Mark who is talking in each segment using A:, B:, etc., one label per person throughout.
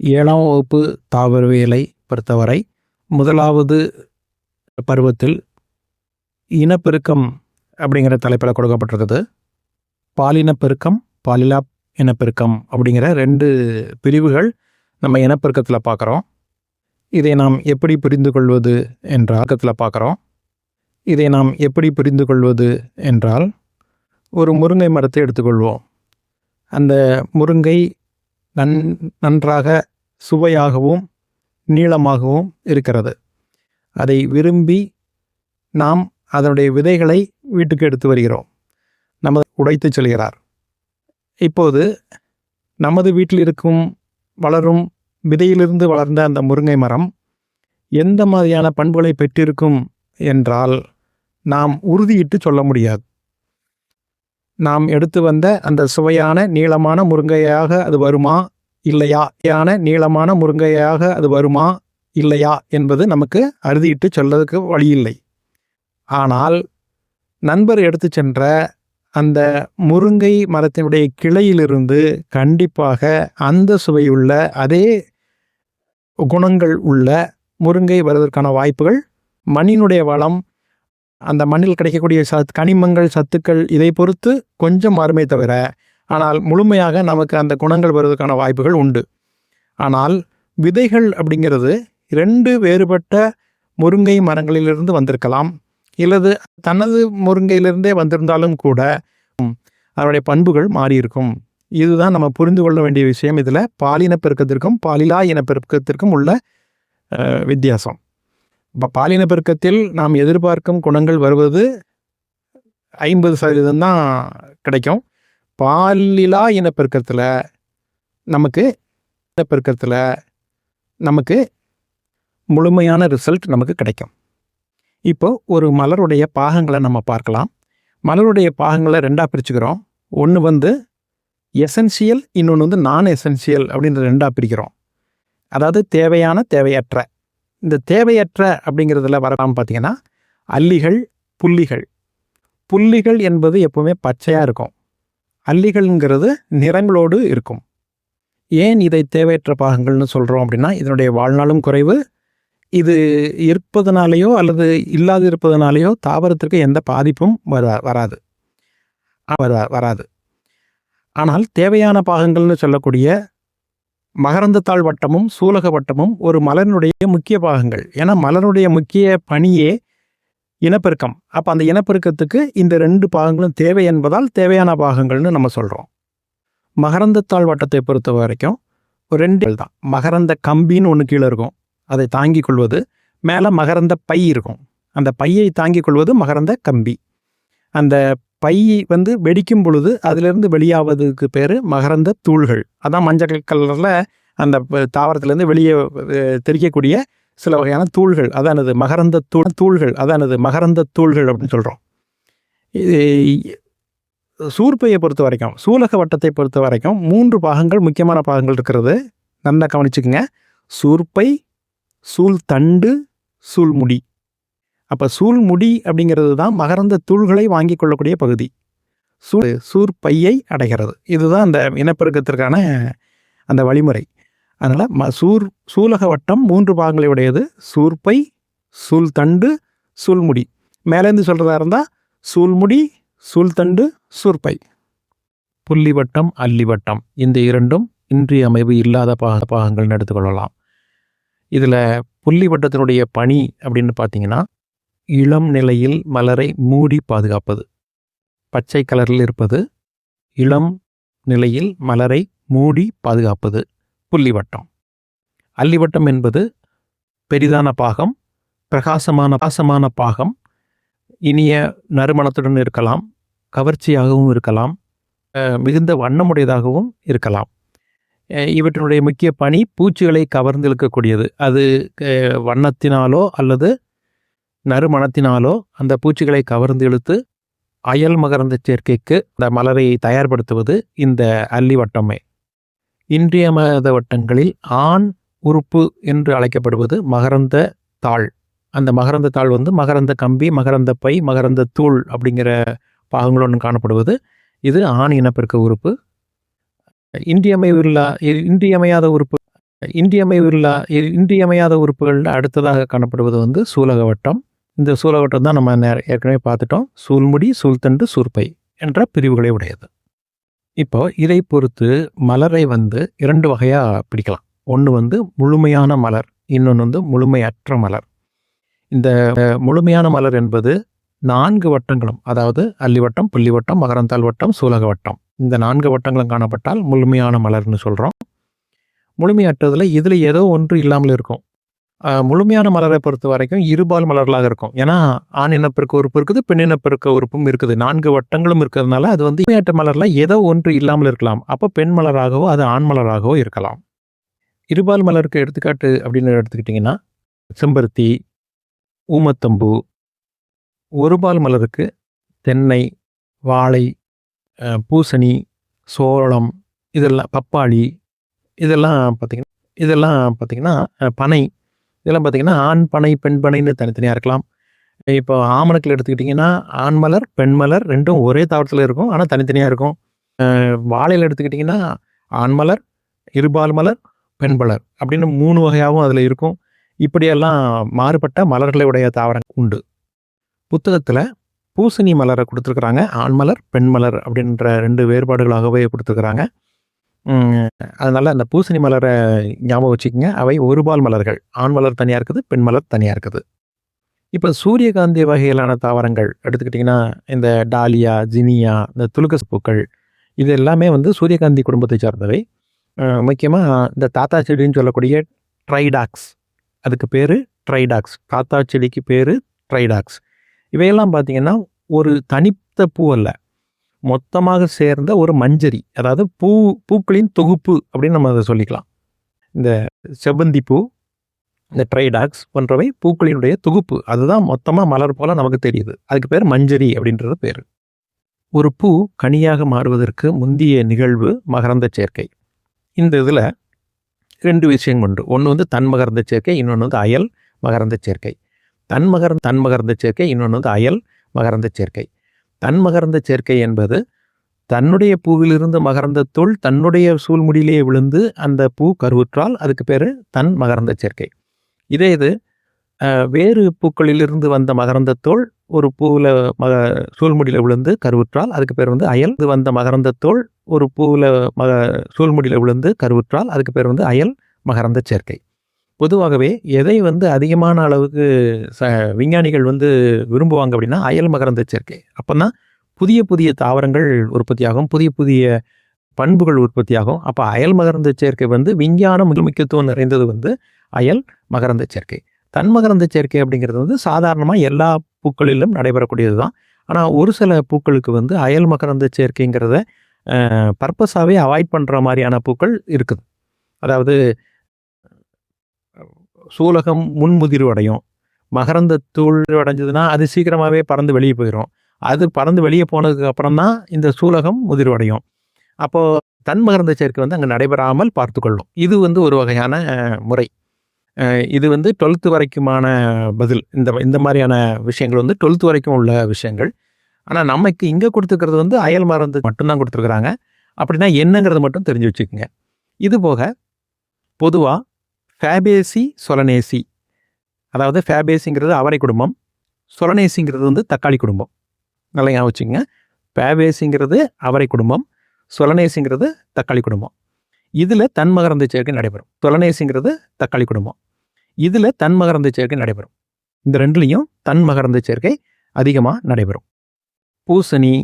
A: 7ஆம் வகுப்பு தாவரவியலை பொறுத்தவரை முதலாவது பருவத்தில் இனப்பெருக்கம் அப்படிங்கிற தலைப்பில் கொடுக்கப்பட்டிருக்குது. பாலினப்பெருக்கம், பாலிலா இனப்பெருக்கம் அப்படிங்கிற 2 பிரிவுகள் நம்ம இனப்பெருக்கத்தில் பார்க்குறோம். இதை நாம் எப்படி புரிந்து கொள்வது என்றால் ஒரு முருங்கை மரத்தை எடுத்துக்கொள்வோம். அந்த முருங்கை நன்றாக சுவையாகவும் நீளமாகவும் இருக்கிறது. அதை விரும்பி நாம் அதனுடைய விதைகளை வீட்டுக்கு எடுத்து வருகிறோம். உடைத்து செல்கிறார். இப்போது நமது வீட்டில் வளரும் விதையிலிருந்து வளர்ந்த அந்த முருங்கை மரம் எந்த மாதிரியான பண்புகளை பெற்றிருக்கும் என்றால் நாம் உறுதியிட்டு சொல்ல முடியாது. நாம் எடுத்து வந்த அந்த சுவையான நீளமான முருங்கையாக அது வருமா இல்லையா என்பது நமக்கு அறுதியிட்டு சொல்லதுக்கு வழியில்லை. ஆனால் நண்பர் எடுத்து சென்ற அந்த முருங்கை மரத்தினுடைய கிளையிலிருந்து கண்டிப்பாக அந்த சுவையுள்ள அதே குணங்கள் உள்ள முருங்கை வருவதற்கான வாய்ப்புகள், மண்ணினுடைய வளம், அந்த மண்ணில் கிடைக்கக்கூடிய கனிமங்கள், சத்துக்கள் இதை பொறுத்து கொஞ்சம் மாறுமே தவிர, ஆனால் முழுமையாக நமக்கு அந்த குணங்கள் வருவதற்கான வாய்ப்புகள் உண்டு. ஆனால் விதைகள் அப்படிங்கிறது 2 வேறுபட்ட முருங்கை மரங்களிலிருந்து வந்திருக்கலாம், இல்லது தனது முருங்கையிலிருந்தே வந்திருந்தாலும் கூட அதனுடைய பண்புகள் மாறியிருக்கும். இதுதான் நம்ம புரிந்து கொள்ள வேண்டிய விஷயம். இதில் பாலினப்பெருக்கத்திற்கும் பாலிலா இனப்பெருக்கத்திற்கும் உள்ள வித்தியாசம். இப்போ பாலினப்பெருக்கத்தில் நாம் எதிர்பார்க்கும் குணங்கள் வருவது 50% தான் கிடைக்கும். பாலிலா இனப்பெருக்கத்தில் நமக்கு முழுமையான ரிசல்ட் நமக்கு கிடைக்கும். இப்போ ஒரு மலருடைய பாகங்களை நம்ம பார்க்கலாம். மலருடைய பாகங்களை 2ஆக பிரிச்சுக்கிறோம். ஒன்று எசென்சியல், இன்னொன்று நான் எசென்சியல் அப்படின்னு 2ஆக பிரிக்கிறோம். அதாவது தேவையான, தேவையற்ற. இந்த தேவையற்ற அப்படிங்கிறதுல வரலாம் பார்த்தீங்கன்னா அல்லிகள், புள்ளிகள். புள்ளிகள் என்பது எப்பவுமே பச்சையாக இருக்கும். அல்லிகள்ங்கிறது நிறங்களோடு இருக்கும். ஏன் இதை தேவையற்ற பாகங்கள்னு சொல்கிறோம் அப்படின்னா, இதனுடைய வாழ்நாளும் குறைவு. இது இருப்பதனாலேயோ அல்லது இல்லாது இருப்பதனாலேயோ தாவரத்திற்கு எந்த பாதிப்பும் வராது. ஆனால் தேவையான பாகங்கள்னு சொல்லக்கூடிய மகரந்தத்தாள் வட்டமும் சூலக வட்டமும் ஒரு மலரினுடைய முக்கிய பாகங்கள். ஏன்னா மலருடைய முக்கிய பணியே இனப்பெருக்கம். அப்போ அந்த இனப்பெருக்கத்துக்கு இந்த 2 பாகங்களும் தேவை என்பதால் தேவையான பாகங்கள்னு நம்ம சொல்கிறோம். மகரந்தத்தாள் வட்டத்தை பொறுத்த வரைக்கும் 2 தான். மகரந்த கம்பின்னு ஒன்று கீழே இருக்கும், அதை தாங்கிக் கொள்வது. மேலே மகரந்த பை இருக்கும், அந்த பையை தாங்கிக் கொள்வது மகரந்த கம்பி. அந்த பை வெடிக்கும் பொழுது அதிலிருந்து வெளியாவதுக்கு பேர் மகரந்த தூள்கள். அதான் மஞ்சள் கலரில் அந்த தாவரத்திலேருந்து வெளியே தெரிக்கக்கூடிய சில வகையான தூள்கள், அதானது மகரந்த தூள்கள் அப்படின்னு சொல்கிறோம். சூர்ப்பையை பொறுத்த வரைக்கும், சூலக வட்டத்தை பொறுத்த வரைக்கும் 3 பாகங்கள், முக்கியமான பாகங்கள் இருக்கிறது. நல்லா கவனிச்சுக்குங்க. சூர்ப்பை, சூழ்தண்டு, சூழ்முடி. அப்போ சூழ்முடி அப்படிங்கிறது தான் மகரந்த தூள்களை வாங்கி கொள்ளக்கூடிய பகுதி. சூர்ப்பையை அடைகிறது. இதுதான் அந்த இனப்பெருக்கத்திற்கான அந்த வழிமுறை. அதனால் சூலக வட்டம் 3 பாகங்களை உடையது. சூர்ப்பை, சூழ்தண்டு, சூழ்முடி. மேலேருந்து சொல்கிறதா இருந்தால் சூழ்முடி, சூழ்தண்டு, சூர்ப்பை. புள்ளிவட்டம், அல்லிவட்டம், இந்த 2ம் இன்றியமைவு இல்லாத பாகங்கள்னு எடுத்துக்கொள்ளலாம். இதில் புள்ளிவட்டத்தினுடைய பணி அப்படின்னு பார்த்தீங்கன்னா, இளம் நிலையில் மலரை மூடி பாதுகாப்பது. பச்சை கலரில் இருப்பது இளம் நிலையில் மலரை மூடி பாதுகாப்பது புள்ளிவட்டம். அல்லிவட்டம் என்பது பெரிதான பாகம், பிரகாசமான பாகம், இனிய நறுமணத்துடன் இருக்கலாம், கவர்ச்சியாகவும் இருக்கலாம், மிகுந்த வண்ணமுடையதாகவும் இருக்கலாம். இவற்றினுடைய முக்கிய பணி பூச்சிகளை கவர்ந்து இழுக்கக்கூடியது. அது வண்ணத்தினாலோ அல்லது நறுமணத்தினாலோ அந்த பூச்சிகளை கவர்ந்து இழுத்து அயல் மகரந்த சேர்க்கைக்கு அந்த மலரை தயார்படுத்துவது இந்த அல்லி வட்டமே. இன்றியமையாத வட்டங்களில் ஆண் உறுப்பு என்று அழைக்கப்படுவது மகரந்த தாள். அந்த மகரந்த தாள் மகரந்த கம்பி, மகரந்த பை, மகரந்த தூள் அப்படிங்கிற பாகங்களுடன் காணப்படுவது. இது ஆண் இனப்பெருக்க உறுப்பு. இன்றியமையாத உறுப்பு இன்றியமையாத உறுப்புகளில் அடுத்ததாக காணப்படுவது வந்து சூலகவட்டம். இந்த சூலகவட்டம் தான் நம்ம ஏற்கனவே பார்த்துட்டோம். சூல்முடி, சூழ்தண்டு, சூர்ப்பை என்ற பிரிவுகளை உடையது. இப்போ இதை பொறுத்து மலரை வந்து 2 வகையா பிடிக்கலாம். ஒன்று வந்து முழுமையான மலர், இன்னொன்று வந்து முழுமையற்ற மலர். இந்த முழுமையான மலர் என்பது 4 வட்டங்களும், அதாவது அல்லிவட்டம், புள்ளிவட்டம், மகரந்தாள் வட்டம், சூலக வட்டம், இந்த 4 வட்டங்களும் காணப்பட்டால் முழுமையான மலர்னு சொல்கிறோம். முழுமையற்றதில் இதில் ஏதோ ஒன்று இல்லாமல் இருக்கும். முழுமையான மலரை பொறுத்த வரைக்கும் இருபால் மலர்களாக இருக்கும். ஏன்னா ஆண் இனப்பெருக்க உறுப்பு இருக்குது, பெண் இனப்பெருக்க உறுப்பும் இருக்குது. 4 வட்டங்களும் இருக்கிறதுனால அது வந்து முழுமையற்ற மலரில் ஏதோ ஒன்று இல்லாமல் இருக்கலாம். அப்போ பெண் மலராகவோ அது ஆண் மலராகவோ இருக்கலாம். இருபால் மலருக்கு எடுத்துக்காட்டு அப்படின்னு எடுத்துக்கிட்டிங்கன்னா செம்பருத்தி, ஊமத்தம்பூ. ஒருபால் மலருக்கு தென்னை, வாழை, பூசணி, சோளம், இதெல்லாம் பப்பாளி, இதெல்லாம் பார்த்திங்கன்னா பனை, இதெல்லாம் பார்த்திங்கன்னா ஆண் பனை, பெண் பனைன்னு தனித்தனியாக இருக்கலாம். இப்போ ஆமணக்கில் எடுத்துக்கிட்டிங்கன்னா ஆண் மலர், பெண் மலர் ரெண்டும் ஒரே தாவரத்தில் இருக்கும், ஆனால் தனித்தனியாக இருக்கும். வாழையில் எடுத்துக்கிட்டிங்கன்னா ஆண் மலர், இருபால் மலர், பெண் மலர் அப்படின்னு 3 வகையாகவும் அதில் இருக்கும். இப்படியெல்லாம் மாறுபட்ட மலர்களை உடைய தாவரம் உண்டு. புத்தகத்தில் பூசணி மலரை கொடுத்துருக்குறாங்க. ஆண் மலர், பெண் மலர் அப்படின்ற 2 வேறுபாடுகளாகவே கொடுத்துருக்குறாங்க. அதனால் அந்த பூசணி மலரை ஞாபகம் வச்சுக்கோங்க. அவை ஒருபால் மலர்கள். ஆண் மலர் தனியாக இருக்குது, பெண் மலர் தனியாக இருக்குது. இப்போ சூரியகாந்தி வகையிலான தாவரங்கள் எடுத்துக்கிட்டிங்கன்னா இந்த டாலியா, ஜினியா, இந்த துலுக்கஸ் பூக்கள், இது எல்லாமே வந்து சூரியகாந்தி குடும்பத்தை சார்ந்தவை. முக்கியமாக இந்த தாத்தா செடின்னு சொல்லக்கூடிய ட்ரைடாக்ஸ், அதுக்கு பேர் ட்ரைடாக்ஸ். தாத்தா செடிக்கு பேர் ட்ரைடாக்ஸ். இவையெல்லாம் பார்த்திங்கன்னா ஒரு தனித்த பூ அல்ல, மொத்தமாக சேர்ந்த ஒரு மஞ்சரி, அதாவது பூக்களின் தொகுப்பு அப்படின்னு நம்ம அதை சொல்லிக்கலாம். இந்த செவ்வந்தி பூ, இந்த ட்ரைடாக்ஸ் போன்றவை பூக்களினுடைய தொகுப்பு. அதுதான் மொத்தமாக மலர் போல் நமக்கு தெரியுது. அதுக்கு பேர் மஞ்சரி அப்படின்றது பேர். ஒரு பூ கனியாக மாறுவதற்கு முந்திய நிகழ்வு மகரந்த சேர்க்கை. இந்த இதில் 2 விஷயம் உண்டு. ஒன்று வந்து தன்மகரந்த சேர்க்கை, இன்னொன்று வந்து அயல் மகரந்த சேர்க்கை. தன்மகரந்த சேர்க்கை, இன்னொன்று வந்து அயல் மகரந்த சேர்க்கை. தன்மகரந்த சேர்க்கை என்பது தன்னுடைய பூவிலிருந்து மகரந்தத்தூள் தன்னுடைய சூழ்முடியிலேயே விழுந்து அந்த பூ கருவுற்றால் அதுக்கு பேர் தன் மகரந்த சேர்க்கை. இதே இது வேறு பூக்களிலிருந்து வந்த மகரந்தத்தோள் ஒரு பூவில் சூழ்முடியில் விழுந்து கருவுற்றால் அதுக்கு பேர் வந்து அயல். இது வந்த மகரந்தத்தோள் ஒரு பூவில் சூழ்முடியில் விழுந்து கருவுற்றால் அதுக்கு பேர் வந்து அயல் மகரந்த சேர்க்கை. பொதுவாகவே எதை வந்து அதிகமான அளவுக்கு விஞ்ஞானிகள் வந்து விரும்புவாங்க அப்படின்னா அயல் மகரந்த சேர்க்கை. அப்போ தான் புதிய புதிய தாவரங்கள் உற்பத்தியாகும், புதிய புதிய பண்புகள் உற்பத்தியாகும். அப்போ அயல் மகரந்த சேர்க்கை வந்து விஞ்ஞான முக்கியத்துவம் நிறைந்தது வந்து அயல் மகரந்த சேர்க்கை. தன்மகரந்த சேர்க்கை அப்படிங்கிறது வந்து சாதாரணமாக எல்லா பூக்களிலும் நடைபெறக்கூடியது தான். ஆனால் ஒரு சில பூக்களுக்கு வந்து அயல் மகரந்த சேர்க்கைங்கிறத பர்பஸாகவே அவாய்ட் பண்ணுற மாதிரியான பூக்கள் இருக்குது. அதாவது சூலகம் முன்முதிர்வு அடையும், மகரந்த தூள் அடைஞ்சதுன்னா அது சீக்கிரமாகவே பறந்து வெளியே போயிடும். அது பறந்து வெளியே போனதுக்கு அப்புறம் தான் இந்த சூலகம் முதிர்வடையும். அப்போது தன்மகரந்த சேர்க்கை வந்து அங்கே நடைபெறாமல் பார்த்துக்கொள்ளும். இது வந்து ஒரு வகையான முறை. இது வந்து 12th வரைக்குமான பதில். இந்த மாதிரியான விஷயங்கள் வந்து 12th வரைக்கும் உள்ள விஷயங்கள். ஆனால் நமக்கு இங்கே கொடுத்துருக்கிறது வந்து அயல் மகரந்த மட்டும்தான் கொடுத்துருக்குறாங்க. அப்படின்னா என்னங்கிறது மட்டும் தெரிஞ்சு வச்சுக்கோங்க. இது போக பொதுவாக ஃபேபேசி, சொலனேசி, அதாவது ஃபேபேசிங்கிறது அவரை குடும்பம், சொலனேசிங்கிறது வந்து தக்காளி குடும்பம். நல்லா ஞாபகம் வச்சுக்கோங்க. ஃபேபேசிங்கிறது அவரை குடும்பம், சொலனேசிங்கிறது தக்காளி குடும்பம். இதில் தன்மகரந்த சேர்க்கை நடைபெறும். சொலனேசிங்கிறது தக்காளி குடும்பம், இதில் தன்மகரந்த சேர்க்கை நடைபெறும். இந்த 2லையும் தன்மகரந்த சேர்க்கை அதிகமாக நடைபெறும். பூசணி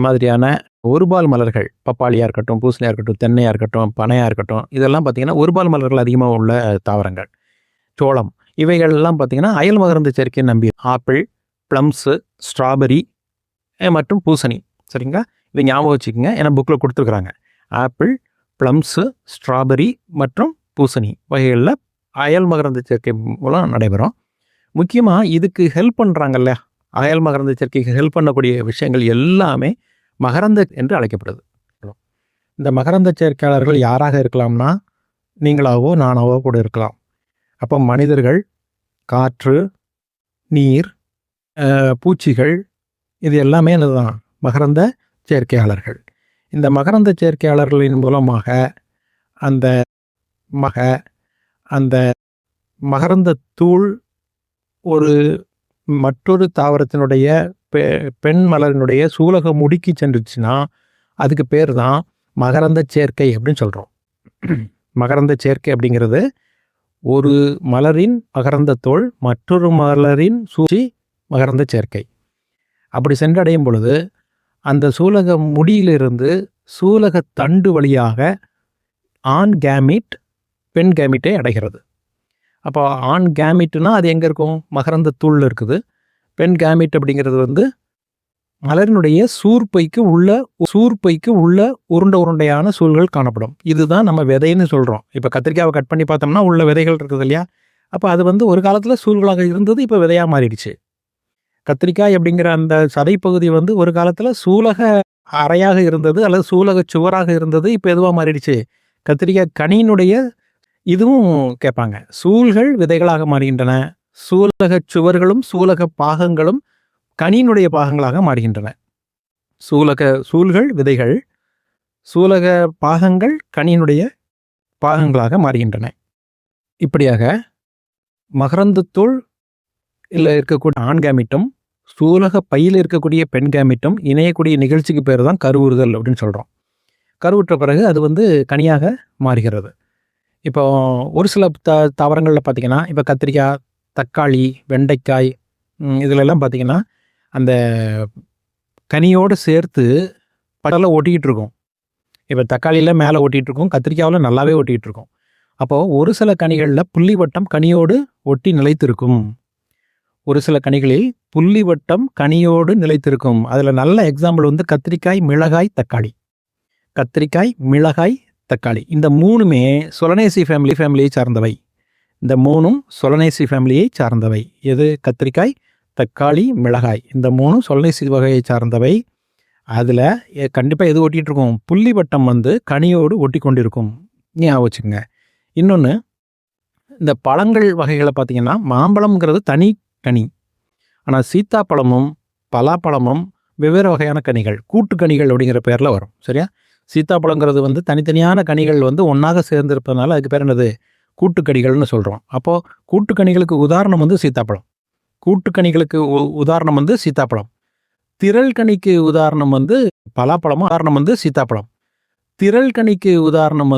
A: மாதிரியான ஒருபால் மலர்கள், பப்பாளியாக இருக்கட்டும், பூசணியாக இருக்கட்டும், தென்னையாக இருக்கட்டும், பனையாக இருக்கட்டும், இதெல்லாம் பார்த்திங்கன்னா ஒருபால் மலர்கள் அதிகமாக உள்ள தாவரங்கள். சோளம், இவைகள்லாம் பார்த்திங்கன்னா அயல் மகரந்த சேர்க்கையை நம்பி. ஆப்பிள், ப்ளம்ஸு, ஸ்ட்ராபெரி மற்றும் பூசணி. சரிங்களா? இதை ஞாபகம் வச்சுக்கோங்க, ஏன்னா புக்கில் கொடுத்துருக்குறாங்க. ஆப்பிள், ப்ளம்ஸு, ஸ்ட்ராபெரி மற்றும் பூசணி வகைகளில் அயல் மகரந்த சேர்க்கை மூலம் நடைபெறும். முக்கியமாக இதுக்கு ஹெல்ப் பண்ணுறாங்கல்ல, அயல் மகரந்த சேர்க்கைக்கு ஹெல்ப் பண்ணக்கூடிய விஷயங்கள் எல்லாமே மகரந்த என்று அழைக்கப்படுது. இந்த மகரந்த சேர்க்கையாளர்கள் யாராக இருக்கலாம்னா நீங்களாவோ நானாவோ கூட இருக்கலாம். அப்போ மனிதர்கள், காற்று, நீர், பூச்சிகள், இது எல்லாமே என்னதான் மகரந்த சேர்க்கையாளர்கள். இந்த மகரந்த சேர்க்கையாளர்களின் மூலமாக அந்த அந்த மகரந்த தூள் ஒரு மற்றொரு தாவரத்தினுடைய பெண் மலரினுடைய சூலக முடிக்கு சென்றுச்சுன்னா அதுக்கு பேர் தான் மகரந்த சேர்க்கை அப்படின்னு சொல்கிறோம். மகரந்த சேர்க்கை அப்படிங்கிறது ஒரு மலரின் மகரந்த தோல் மற்றொரு மலரின் சூழ்ச்சி மகரந்த சேர்க்கை. அப்படி சென்றடையும் பொழுது அந்த சூலக முடியிலிருந்து சூலக தண்டு வழியாக ஆண் கேமிட் பெண் கேமிட்டை அடைகிறது. அப்போ ஆண் கேமிட்னா அது எங்கே இருக்கும்? மகரந்த தூளில் இருக்குது. பெண் கேமிட் அப்படிங்கிறது மலரினுடைய சூர்பைக்கு உள்ள உருண்டையான சூழ்கள் காணப்படும். இதுதான் நம்ம விதைன்னு சொல்கிறோம். இப்போ கத்திரிக்காவை கட் பண்ணி பார்த்தோம்னா உள்ள விதைகள் இருக்குது இல்லையா? அப்போ அது ஒரு காலத்தில் சூழ்களாக இருந்தது, இப்போ விதையாக மாறிடுச்சு. கத்திரிக்காய் அப்படிங்கிற அந்த சதைப்பகுதி ஒரு காலத்தில் சூலக அறையாக இருந்தது அல்லது சூலக சுவராக இருந்தது, இப்போ எதுவாக மாறிடுச்சு? கத்திரிக்காய் கனியினுடைய இதுவும் கேட்பாங்க. சூழ்கள் விதைகளாக மாறுகின்றன, சூலக சுவர்களும் சூலக பாகங்களும் கனியினுடைய பாகங்களாக மாறுகின்றன. சூழ்கள் விதைகள், சூலக பாகங்கள் கனியினுடைய பாகங்களாக மாறுகின்றன. இப்படியாக மகரந்தத்தூள் இல்லை இருக்கக்கூடிய ஆண் கேமிட்டும் சூலக பையில் இருக்கக்கூடிய பெண் கேமிட்டும் இணையக்கூடிய நிகழ்ச்சிக்கு பேர் தான் கருவுறுதல் அப்படின்னு சொல்கிறோம். கருவுற்ற பிறகு அது கனியாக மாறுகிறது. இப்போ ஒரு சில தாவரங்களில் பார்த்திங்கன்னா, இப்போ கத்திரிக்காய், தக்காளி, வெண்டைக்காய் இதிலெல்லாம் பார்த்திங்கன்னா அந்த கனியோடு சேர்த்து படலை ஒட்டிக்கிட்டு இருக்கும். இப்போ தக்காளியில் மேலே ஒட்டிகிட்டு இருக்கும், கத்திரிக்காயில் நல்லாவே ஒட்டிகிட்டு இருக்கும். அப்போது ஒரு சில கனிகளில் புள்ளிவட்டம் கனியோடு ஒட்டி நிலைத்திருக்கும். ஒரு சில கனிகளில் புள்ளிவட்டம் கனியோடு நிலைத்திருக்கும். அதில் நல்ல எக்ஸாம்பிள் கத்திரிக்காய், மிளகாய், தக்காளி. கத்திரிக்காய், மிளகாய், தக்காளி இந்த மூணுமே சொலனேசி ஃபேமிலியை சார்ந்தவை. இந்த மூணும் சொலனேசி ஃபேமிலியை சார்ந்தவை. எது? கத்திரிக்காய், தக்காளி, மிளகாய் இந்த மூணும் சொலனேசி வகையை சார்ந்தவை. அதில் கண்டிப்பாக எது ஒட்டிகிட்டு இருக்கும்? புள்ளிவட்டம் கனியோடு ஒட்டி கொண்டிருக்கும். ஞாபகம் வச்சுக்கோங்க. இன்னொன்று, இந்த பழங்கள் வகைகளை பார்த்திங்கன்னா மாம்பழம்ங்கிறது தனி கனி. ஆனால் சீத்தாப்பழமும் பலாப்பழமும் வெவ்வேறு வகையான கனிகள், கூட்டுக்கனிகள் அப்படிங்கிற பேரில் வரும். சரியா? சீத்தாப்பழங்கிறது தனித்தனியான கனிகள் ஒன்றாக சேர்ந்திருப்பதனால அதுக்கு பேர் என்னது? கூட்டுக்கனிகள்னு சொல்கிறோம். அப்போது கூட்டுக்கனிகளுக்கு உதாரணம் சீத்தாப்பழம். கூட்டுக்கனிகளுக்கு உதாரணம் சீத்தாப்பழம். திரள் கனிக்கு உதாரணம் பலாப்பழமும் உதாரணம் சீத்தாப்பழம். திரள் கனிக்கு உதாரணம்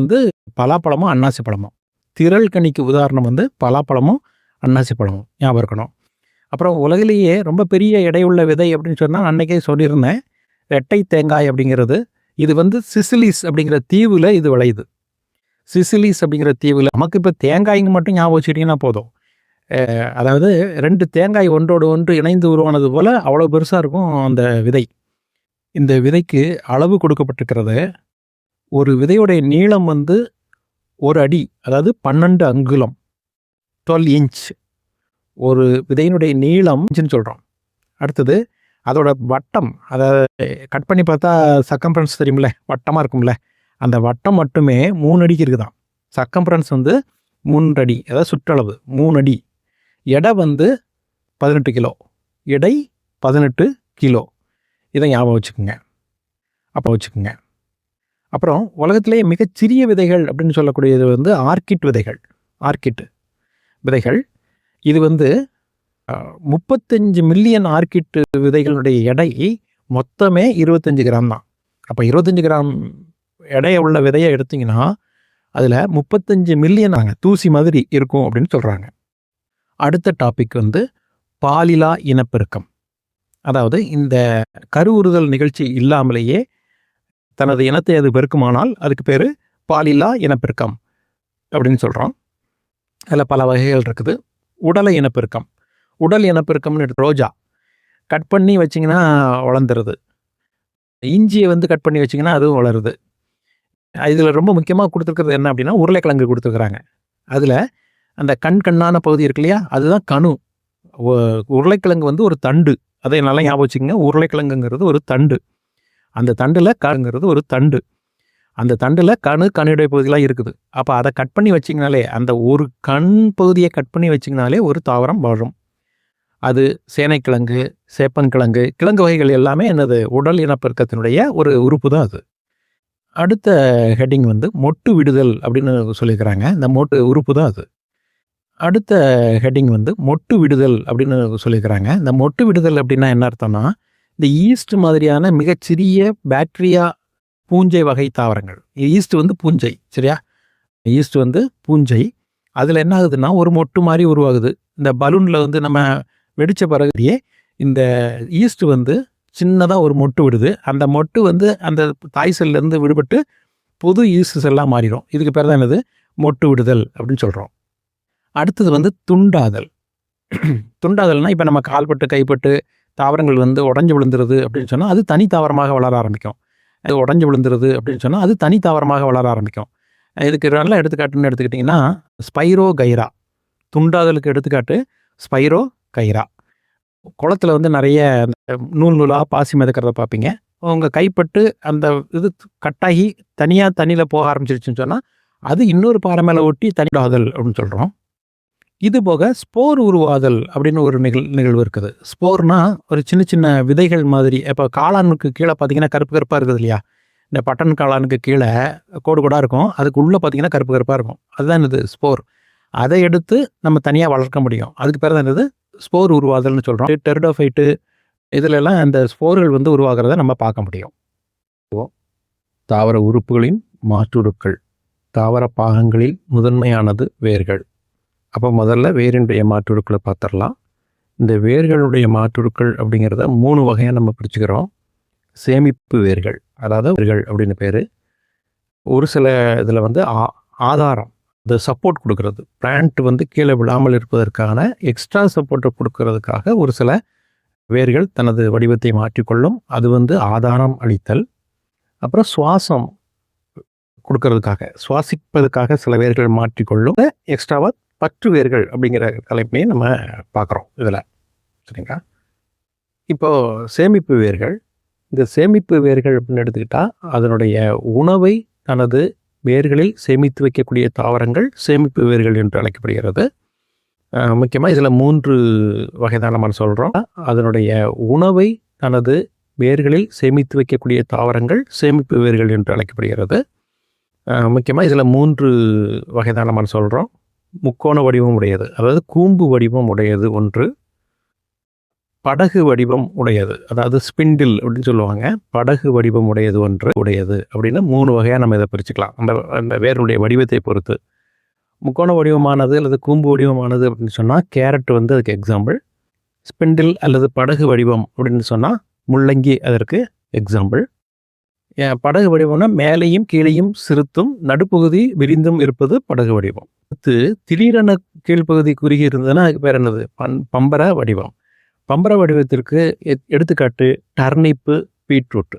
A: பலாப்பழமும் அன்னாசி பழமும். திரள் கனிக்கு உதாரணம் பலாப்பழமும் அன்னாசி பழமும். ஞாபகம் இருக்கணும். அப்புறம் உலகிலேயே ரொம்ப பெரிய எடையுள்ள விதை அப்படின்னு சொன்னால் அன்றைக்கே சொல்லியிருந்தேன், ரெட்டை தேங்காய் அப்படிங்கிறது. இது சிசிலிஸ் அப்படிங்கிற தீவில் இது விளையுது. சிசிலிஸ் அப்படிங்கிற தீவில் நமக்கு இப்போ தேங்காய்ங்க மட்டும் ஞாபகம் வச்சுக்கிட்டிங்கன்னா போதும். அதாவது 2 தேங்காய் ஒன்றோடு ஒன்று இணைந்து உருவானது போல் அவ்வளோ பெருசாக இருக்கும் அந்த விதை. இந்த விதைக்கு அளவு கொடுக்கப்பட்டிருக்கிறது. ஒரு விதையுடைய நீளம் 1 அடி, அதாவது 12 அங்குலம், 12 இன்ச். ஒரு விதையினுடைய நீளம் இன்ச்சுன்னு சொல்கிறோம். அடுத்தது அதோட வட்டம், அதை கட் பண்ணி பார்த்தா சர்க்கம்ஃபரன்ஸ் தெரியுமில்ல, வட்டமாக இருக்கும்ல, அந்த வட்டம் மட்டுமே 3 அடிக்கு இருக்குதான். சர்க்கம்ஃபரன்ஸ் 3 அடி, அதாவது சுற்றளவு 3 அடி. எடை 18 கிலோ. எடை 18 கிலோ. இதை ஞாபகம் வச்சுக்கோங்க. அப்புறம் உலகத்திலேயே மிகச்சிறிய விதைகள் அப்படின்னு சொல்லக்கூடியது ஆர்க்கிட் விதைகள். ஆர்க்கிட் விதைகள் இது 35 மில்லியன் ஆர்க்கிட் விதைகளுடைய எடை மொத்தமே 25 கிராம் தான். அப்போ 25 கிராம் எடையை உள்ள விதையை எடுத்திங்கன்னா அதில் 35 மில்லியன் தூசி மாதிரி இருக்கும் அப்படின்னு சொல்கிறாங்க. அடுத்த டாபிக் பாலிலா இனப்பெருக்கம். அதாவது இந்த கருவுறுதல் நிகழ்ச்சி இல்லாமலேயே தனது இனத்தை அது பெருக்குமானால் அதுக்கு பேர் பாலிலா இனப்பெருக்கம் அப்படின்னு சொல்கிறோம். அதில் பல வகைகள் இருக்குது. உடலை இனப்பெருக்கம். உடல் இனப்பெருக்கம்னு ரோஜா கட் பண்ணி வச்சிங்கன்னா வளர்ந்துருது. இஞ்சியை கட் பண்ணி வச்சிங்கன்னா அதுவும் வளருது. இதில் ரொம்ப முக்கியமாக கொடுத்துருக்கிறது என்ன அப்படின்னா உருளைக்கிழங்கு கொடுத்துருக்குறாங்க. அதில் அந்த கண்ணான பகுதி இருக்கு இல்லையா, அதுதான் கணு. உருளைக்கிழங்கு ஒரு தண்டு. அதை நல்லா ஞாபகம் வச்சுக்கோங்க. உருளைக்கிழங்குங்கிறது ஒரு தண்டு. அந்த தண்டில் கணுங்கிறது ஒரு தண்டு. அந்த தண்டில் கணுடைய பகுதியெலாம் இருக்குது. அப்போ அதை கட் பண்ணி வச்சிங்கனாலே, அந்த ஒரு கண் பகுதியை கட் பண்ணி வச்சிங்கனாலே ஒரு தாவரம் வளரும். அது சேனைக்கிழங்கு, சேப்பன்கிழங்கு, கிழங்கு வகைகள் எல்லாமே என்னது? உடல் இனப்பெருக்கத்தினுடைய ஒரு உறுப்பு தான் அது. அடுத்த ஹெட்டிங் வந்து மொட்டு விடுதல் அப்படின்னு சொல்லியிருக்கிறாங்க. இந்த மொட்டு உறுப்பு தான் அது. அடுத்த ஹெட்டிங் வந்து மொட்டு விடுதல் அப்படின்னு சொல்லியிருக்கிறாங்க. இந்த மொட்டு விடுதல் அப்படின்னா என்ன அர்த்தம்னா, இந்த ஈஸ்ட் மாதிரியான மிகச்சிறிய பாக்டீரியா பூஞ்சை வகை தாவரங்கள். ஈஸ்ட் வந்து பூஞ்சை, சரியா? ஈஸ்ட் வந்து பூஞ்சை. அதில் என்ன ஆகுதுன்னா ஒரு மொட்டு மாதிரி உருவாகுது. இந்த பலூனில் வந்து நம்ம வெடித்த பிறகுயே இந்த ஈஸ்ட் வந்து சின்னதாக ஒரு மொட்டு விடுது. அந்த மொட்டு வந்து அந்த தாய் செல்லேருந்து விடுபட்டு புது ஈஸ்ட் செல்லாக மாறிடும். இதுக்கு பேர் தான் என்னது? மொட்டு விடுதல் அப்படின்னு சொல்கிறோம். அடுத்தது வந்து துண்டாதல். துண்டாதல்னால் இப்போ நம்ம கால்பட்டு கைப்பட்டு தாவரங்கள் வந்து உடஞ்சி விழுந்துருது அப்படின்னு சொன்னால் அது தனி தாவரமாக வளர ஆரம்பிக்கும். அது உடஞ்சி விழுந்துருது அப்படின்னு சொன்னால் அது தனி தாவரமாக வளர ஆரம்பிக்கும். இதுக்கு நல்ல எடுத்துக்காட்டுன்னு எடுத்துக்கிட்டிங்கன்னா ஸ்பைரோ கைரா. துண்டாதலுக்கு எடுத்துக்காட்டு ஸ்பைரோ கைரா. குளத்தில் வந்து நிறைய நூல் நூலாக பாசி மிதக்கிறத பார்ப்பீங்க. உங்கள் கைப்பட்டு அந்த இது கட்டாகி தனியாக தண்ணியில் போக ஆரம்பிச்சிருச்சுன்னு சொன்னால் அது இன்னொரு பாறை மேலே ஒட்டி தனியாதல் அப்படின்னு சொல்கிறோம். இது போக ஸ்போர் உருவாதல் அப்படின்னு ஒரு நிகழ்வு இருக்குது. ஸ்போர்னா ஒரு சின்ன சின்ன விதைகள் மாதிரி. இப்போ காளானுக்கு கீழே பார்த்தீங்கன்னா கருப்பு கருப்பாக இருக்குது இல்லையா? இந்த பட்டன் காளானுக்கு கீழே கோடு கோடாக இருக்கும். அதுக்கு உள்ளே பார்த்தீங்கன்னா கருப்பு கருப்பாக இருக்கும். அதுதான் என்னது? ஸ்போர். அதை எடுத்து நம்ம தனியாக வளர்க்க முடியும். அதுக்கு பேர் தான் என்னது? ஸ்போர் உருவாதல்னு சொல்கிறோம். டெரிடோஃபைட்டு இதிலெல்லாம் அந்த ஸ்போர்கள் வந்து உருவாகிறத நம்ம பார்க்க முடியும். தாவர உறுப்புகளின் மாற்றுருக்கள். தாவர பாகங்களில் முதன்மையானது வேர்கள். அப்போ முதல்ல வேரினுடைய மாற்றுருக்களை பார்த்துடலாம். இந்த வேர்களுடைய மாற்றுருக்கள் அப்படிங்கிறத 3 வகையாக நம்ம பிரிச்சுக்கிறோம். சேமிப்பு வேர்கள், அதாவது வேர்கள் அப்படின்னு பேர். ஒரு சில இதில் வந்து ஆதாரம், இந்த சப்போர்ட் கொடுக்கறது, பிளான்ட் வந்து கீழே விழாமல் இருப்பதற்கான எக்ஸ்ட்ரா சப்போர்ட்டை கொடுக்கறதுக்காக ஒரு சில வேர்கள் தனது வடிவத்தை மாற்றிக்கொள்ளும். அது வந்து ஆதாரம் அளித்தல். அப்புறம் சுவாசம் கொடுக்கறதுக்காக, சுவாசிப்பதற்காக சில வேர்கள் மாற்றிக்கொள்ளும். எக்ஸ்ட்ராவாக பற்று வேர்கள் அப்படிங்கிற தலைப்பையும் நம்ம பார்க்குறோம் இதில், சரிங்களா? இப்போது சேமிப்பு வேர்கள். இந்த சேமிப்பு வேர்கள் அப்படின்னு எடுத்துக்கிட்டால் அதனுடைய உணவை தனது வேர்களில் சேமித்து வைக்கக்கூடிய தாவரங்கள் சேமிப்பு வேர்கள் என்று அழைக்கப்படுகிறது. முக்கியமாக இதில் 3 வகை தான் நம்ம சொல்கிறோம். அதனுடைய உணவை தனது வேர்களில் சேமித்து வைக்கக்கூடிய தாவரங்கள் சேமிப்பு வேர்கள் என்று அழைக்கப்படுகிறது. முக்கியமாக இதில் 3 வகை தான் நம்ம சொல்கிறோம். முக்கோண வடிவம் உடையது, அதாவது கூம்பு வடிவம் உடையது ஒன்று. படகு வடிவம் உடையது, அதாவது ஸ்பிண்டில் அப்படின்னு சொல்லுவாங்க. படகு வடிவம் உடையது ஒன்று உடையது அப்படின்னு 3 வகையாக நம்ம இதை பிரிச்சுக்கலாம். அந்த வேருடைய வடிவத்தை பொறுத்து. முக்கோண வடிவமானது அல்லது கூம்பு வடிவமானது அப்படின்னு சொன்னால் கேரட் வந்து அதுக்கு எக்ஸாம்பிள். ஸ்பிண்டில் அல்லது படகு வடிவம் அப்படின்னு சொன்னால் முள்ளங்கி அதற்கு எக்ஸாம்பிள். படகு வடிவம்னா மேலேயும் கீழேயும் சிறுத்தும் நடுப்பகுதி விரிந்தும் இருப்பது படகு வடிவம். அடுத்து திடீரென கீழ்ப்பகுதி குறுகி இருந்ததுன்னா அதுக்கு பேர் என்னது? பம்பர வடிவம். பம்பர வடிவத்திற்கு எடுத்துக்காட்டு டர்னிப்பு, பீட்ரூட்.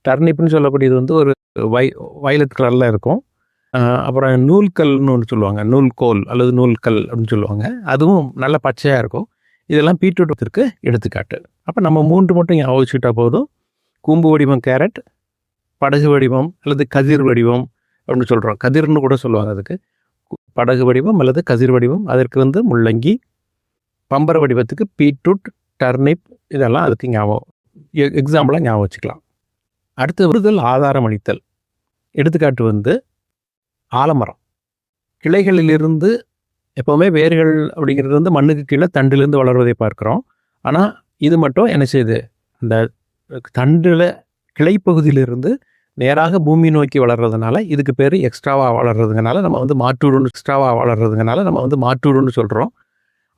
A: டர்னிப்புன்னு சொல்லக்கூடியது வந்து ஒரு வயலட் கலரில் இருக்கும். அப்புறம் நூல்கல்னு ஒன்று சொல்லுவாங்க, நூல்கோல் அல்லது நூல்கல் அப்படின்னு சொல்லுவாங்க. அதுவும் நல்ல பச்சையாக இருக்கும். இதெல்லாம் பீட்ரூட்டிற்கு எடுத்துக்காட்டு. அப்போ நம்ம 3 மட்டும் ஞாபகம் வச்சுக்கிட்டா போதும். கூம்பு வடிவம் கேரட், படகு வடிவம் அல்லது கதிர் வடிவம் அப்படின்னு சொல்கிறோம். கதிர்னு கூட சொல்லுவாங்க அதுக்கு. படகு வடிவம் அல்லது கதிர் வடிவம், அதற்கு வந்து முள்ளங்கி. பம்பர வடிவத்துக்கு பீட்ரூட், டர்னிப், இதெல்லாம் அதுக்கு ஞாபகம் எக்ஸாம்பிளாக ஞாபகம் வச்சுக்கலாம். அடுத்து விடுதல், ஆதாரம் அளித்தல். எடுத்துக்காட்டு வந்து ஆலமரம். கிளைகளிலிருந்து எப்போவுமே வேர்கள் அப்படிங்கிறது வந்து மண்ணுக்கு கீழே தண்டிலிருந்து வளர்வதை பார்க்குறோம். ஆனால் இது மட்டும் என்ன செய்யுது? அந்த தண்டில் கிளைப்பகுதியிலிருந்து நேராக பூமி நோக்கி வளர்கிறதுனால இதுக்கு பேர் எக்ஸ்ட்ராவாக வளர்கிறதுனால நம்ம வந்து மாற்றூடுன்னு சொல்கிறோம்.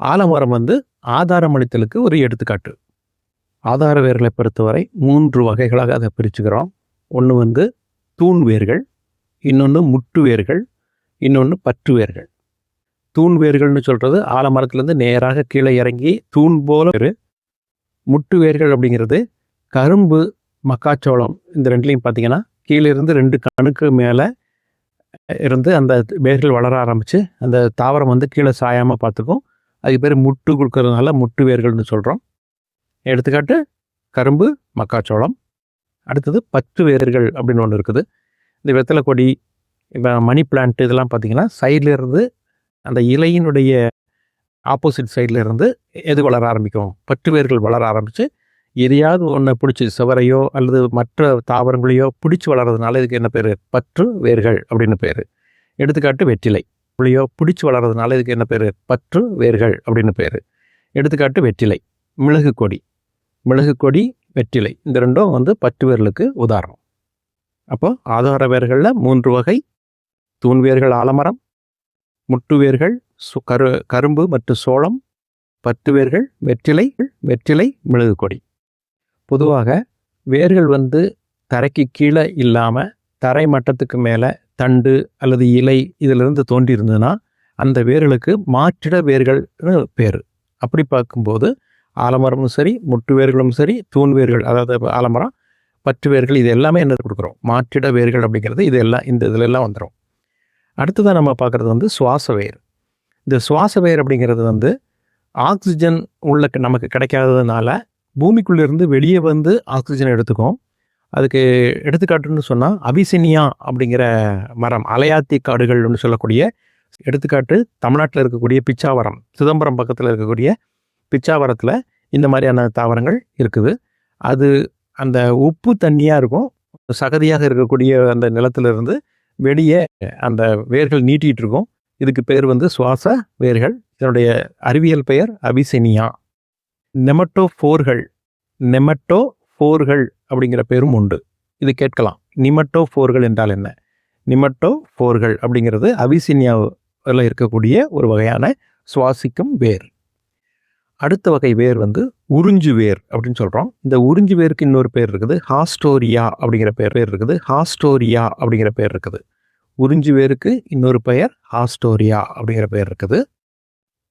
A: ஆலமரம் வந்து ஆதாரம் அளித்தலுக்கு ஒரு எடுத்துக்காட்டு. ஆதார வேர்களை பொறுத்தவரை 3 வகைகளாக அதை பிரிச்சுக்கிறோம். ஒன்று வந்து தூண் வேர்கள், இன்னொன்று முட்டு வேர்கள், இன்னொன்று பற்று வேர்கள். தூண் வேர்கள்னு சொல்கிறது ஆலமரத்துலேருந்து நேராக கீழே இறங்கி தூண் போல. முட்டு வேர்கள் அப்படிங்கிறது கரும்பு, மக்காச்சோளம், இந்த ரெண்டுலையும் பார்த்தீங்கன்னா கீழே இருந்து 2 கணுக்கு மேலே இருந்து அந்த வேர்கள் வளர ஆரம்பித்து அந்த தாவரம் வந்து கீழே சாயாமல் பார்த்துக்கும். அதுக்கு பேர் முட்டு கொடுக்கறதுனால முட்டு வேர்கள்னு சொல்கிறோம். எடுத்துக்காட்டு கரும்பு, மக்காச்சோளம். அடுத்தது பற்று வேர்கள் அப்படின்னு ஒன்று இருக்குது. இந்த வெத்தலை கொடி, இப்போ மணி பிளான்ட், இதெல்லாம் பார்த்தீங்கன்னா சைடில் இருந்து அந்த இலையினுடைய ஆப்போசிட் சைடில் இருந்து எது வளர ஆரம்பிக்கும்? பற்று வேர்கள் வளர ஆரம்பித்து எதையாவது ஒன்றை பிடிச்சி சுவரையோ அல்லது மற்ற தாவரங்களையோ பிடிச்சி வளர்கிறதுனால இதுக்கு என்ன பேர்? பற்று வேர்கள் அப்படின்னு பேர். எடுத்துக்காட்டு வெற்றிலை. புளியோ பிடிச்சி வளர்கிறதுனால இதுக்கு என்ன பேர்? பற்று வேர்கள் அப்படின்னு பேர். எடுத்துக்காட்டு வெற்றிலை. மிளகு கொடி. மிளகு கொடி, வெற்றிலை இந்த ரெண்டும் பற்று வேர்களுக்கு உதாரணம். அப்போ ஆதார வேர்களில் 3 வகை: தூண் வேர்கள் ஆலமரம், முட்டு வேர்கள் கரும்பு மற்றும் சோளம், பற்று வேர்கள் வெற்றிலை மிளகு கொடி. பொதுவாக வேர்கள் தரைக்கு கீழே இல்லாமல் தரை மட்டத்துக்கு மேலே தண்டு அல்லது இலை இதிலிருந்து தோன்றி இருந்ததுன்னா அந்த வேர்களுக்கு மாற்றிட வேர்கள்னு பேர். அப்படி பார்க்கும்போது ஆலமரமும் சரி, முட்டு வேர்களும் சரி, தூண் வேர்கள் அதாவது ஆலமரம், பற்று வேர்கள் இது எல்லாமே என்ன கொடுக்குறோம்? மாற்றிட வேர்கள் அப்படிங்கிறது இது எல்லாம் இந்த இதிலெல்லாம் வந்துடும். அடுத்ததாக நம்ம பார்க்குறது சுவாச வேர். இந்த சுவாச வேர் அப்படிங்கிறது ஆக்சிஜன் உள்ள நமக்கு கிடைக்காததுனால பூமிக்குள்ளேருந்து வெளியே ஆக்சிஜனை எடுத்துக்கும். அதுக்கு எடுத்துக்காட்டுன்னு சொன்னால் அபிசினியா அப்படிங்கிற மரம், அலையாத்தி காடுகள்னு சொல்லக்கூடிய எடுத்துக்காட்டு தமிழ்நாட்டில் இருக்கக்கூடிய பிச்சாவரம், சிதம்பரம் பக்கத்தில் இருக்கக்கூடிய பிச்சாவரத்தில் இந்த மாதிரியான தாவரங்கள் இருக்குது. அது அந்த உப்பு தண்ணியாக இருக்கும், சகதியாக இருக்கக்கூடிய அந்த நிலத்திலிருந்து வெளியே அந்த வேர்கள் நீட்டிகிட்டு இருக்கும். இதுக்கு பேர் சுவாச வேர்கள். இதனுடைய அறிவியல் பெயர் அபிசினியா. நெமட்டோஃபோர்கள் அப்படிங்கிற பேரும் உண்டு. இது கேட்கலாம், நிமட்டோஃபோர்கள் என்றால் என்ன? நிமட்டோஃபோர்கள் அப்படிங்கிறது அபிசினியாவில் இருக்கக்கூடிய ஒரு வகையான சுவாசிக்கும் வேர். அடுத்த வகை வேர் உறிஞ்சு வேர் அப்படின்னு சொல்கிறோம். இந்த உறிஞ்சு வேருக்கு இன்னொரு பேர் இருக்குது, ஹாஸ்டோரியா அப்படிங்கிற பேர் இருக்குது. உறிஞ்சு வேருக்கு இன்னொரு பெயர் ஹாஸ்டோரியா அப்படிங்கிற பேர் இருக்குது.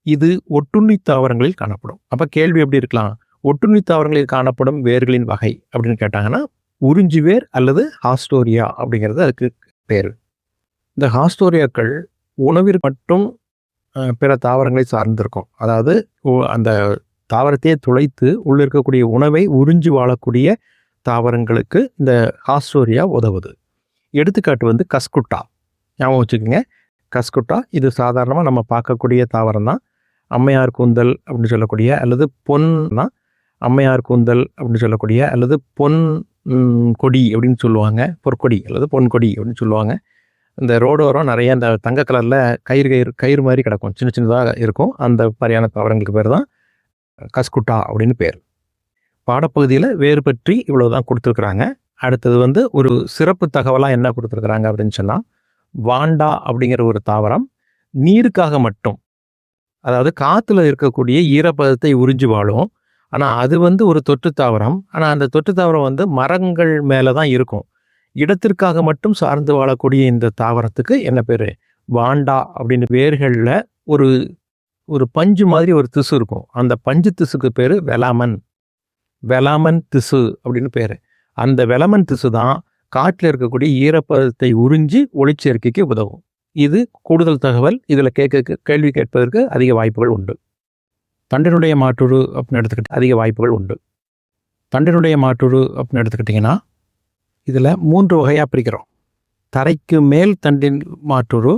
A: இது ஒட்டுண்ணி தாவரங்களில் காணப்படும். அப்போ கேள்வி எப்படி இருக்கலாம்? ஒட்டுண்ணி தாவரங்களில் காணப்படும் வேர்களின் வகை அப்படின்னு கேட்டாங்கன்னா உறிஞ்சு வேர் அல்லது ஹாஸ்டோரியா அப்படிங்கிறது அதுக்கு பேர். இந்த ஹாஸ்டோரியாக்கள் உணவிற்கு மட்டும் பிற தாவரங்களை சார்ந்திருக்கும். அதாவது அந்த தாவரத்தையே துளைத்து உள்ள இருக்கக்கூடிய உணவை உறிஞ்சு வாழக்கூடிய தாவரங்களுக்கு இந்த ஹாஸ்டோரியா உதவுது. எடுத்துக்காட்டு கஸ்குட்டா. ஞாபகம் வச்சுக்கோங்க, கஸ்குட்டா இது சாதாரணமாக நம்ம பார்க்கக்கூடிய தாவரம் தான். அம்மையார் கூந்தல் அப்படின்னு சொல்லக்கூடிய அல்லது பொன் தான் அம்மையார் கூந்தல் அப்படின்னு சொல்லக்கூடிய அல்லது பொன் கொடி அப்படின்னு சொல்லுவாங்க, பொற்கொடி அல்லது பொன்கொடி அப்படின்னு சொல்லுவாங்க. இந்த ரோடோரம் நிறைய இந்த தங்க கலரில் கயிறு மாதிரி கிடக்கும், சின்ன சின்னதாக இருக்கும். அந்த மாதிரியான தாவரங்களுக்கு பேர் தான் கஸ்குட்டா அப்படின்னு பேர். பாடப்பகுதியில் வேறு பற்றி இவ்வளோ தான் கொடுத்துருக்குறாங்க. அடுத்தது ஒரு சிறப்பு தகவலாக என்ன கொடுத்துருக்குறாங்க அப்படின்னு சொன்னால், வாண்டா அப்படிங்கிற ஒரு தாவரம் நீருக்காக மட்டும், அதாவது காற்றுல இருக்கக்கூடிய ஈரப்பதத்தை உறிஞ்சி வாழும். ஆனால் அது ஒரு தொற்று தாவரம். ஆனால் அந்த தொற்று தாவரம் மரங்கள் மேலே தான் இருக்கும். இடத்திற்காக மட்டும் சார்ந்து வாழக்கூடிய இந்த தாவரத்துக்கு என்ன பேர்? வாண்டா அப்படின்னு. வேர்களில் ஒரு பஞ்சு மாதிரி ஒரு திசு இருக்கும். அந்த பஞ்சு திசுக்கு பேர் வெலாமன் திசு அப்படின்னு பேர். அந்த வெலமன் திசு தான் காற்றில் இருக்கக்கூடிய ஈரப்பதத்தை உறிஞ்சி ஒளிச்சேர்க்கைக்கு உதவும். இது கூடுதல் தகவல். இதில் கேள்வி கேட்பதற்கு அதிக வாய்ப்புகள் உண்டு. தண்டினுடைய மாற்றுரு அப்படின்னு எடுத்துக்கிட்டிங்கன்னா இதில் 3 வகையாக பிரிக்கிறோம். தரைக்கு மேல் தண்டின் மாற்றுரு,